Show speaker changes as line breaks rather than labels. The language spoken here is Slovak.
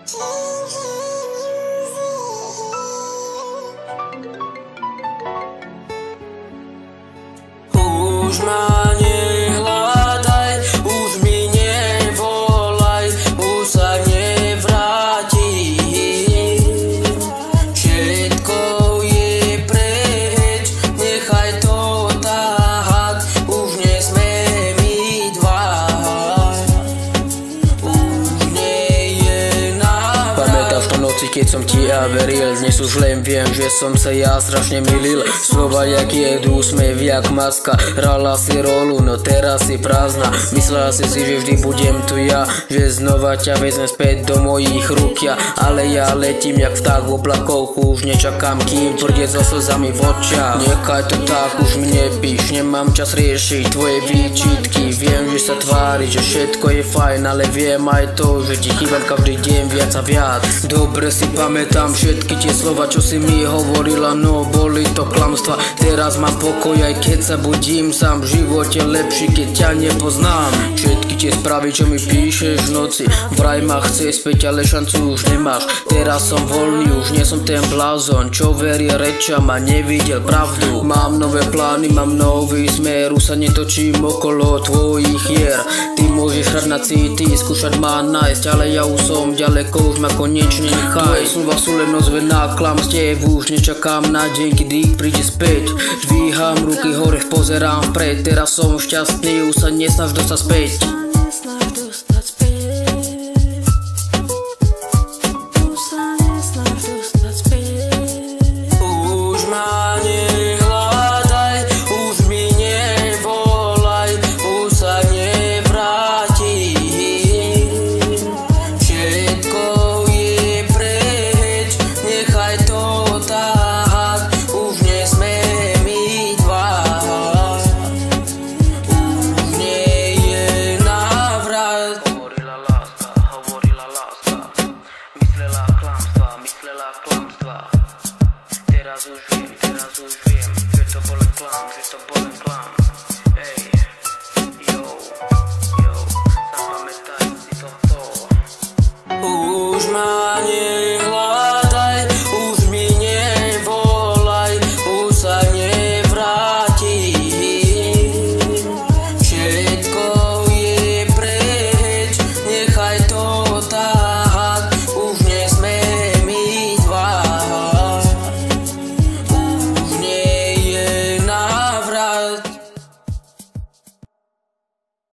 Už ma nehľadaj, už mi nevolaj, už sa nevrátim. Všetko je preč, nechaj to táhať, už nie sme my dva. Už nie je návrat. Pamätáš to noci, keď som ti ja veril, dnes už len viem, že som sa ja strašne mýlil. Slova jak jedú, úsmev jak maska, hrala si rolu, no teraz si prázdna. Myslela si, že vždy budem tu ja, že znova ťa vezmem späť do mojich rúk ja. Ale ja letím jak vták v oblakoch, už nečakám, kým tvrdie so slzami v očiach. Nechaj to tak, už mi nepíš, nemám čas riešiť tvoje výčitky. Viem, že sa tvári, že všetko je fajn, ale viem aj to, že ti chýbam každý deň viac a viac. Dobre si pamätám všetky tie slova, čo si mi hovorila, no boli to klamstva. Teraz mám pokoj, aj keď sa budím sám, v živote lepší, keď ťa nepoznám. Všetky tie správy, čo mi píšeš v noci, vraj ma chce späť, ale šancu už nemáš. Teraz som voľný, už nie som ten blázon, čo verí rečam a nevidel pravdu. Mám nové plány, mám nový smer, už sa netočím okolo tvojich hier. Ty môžeš hrať na city, skúšať ma nájsť, ale ja už som ďaleko, už ma konečne nechaj. Tvoje slova sú len ozvená klamstiev, už nečakám na deň, kedy príde späť. Dvíham ruky hore, pozerám vpred, teraz som šťastný, už sa nesnaž dostať späť. Už ma nehľadaj, už mi nevolaj, už sa nevrátim. Všetko je preč, nechaj to táhať, už nie sme my dva. Už nie je návrat. Hovorila láska, myslela klamstva. Teraz už viem, že to bol klam, Ej, yo, zapamätaj si toto. Už ma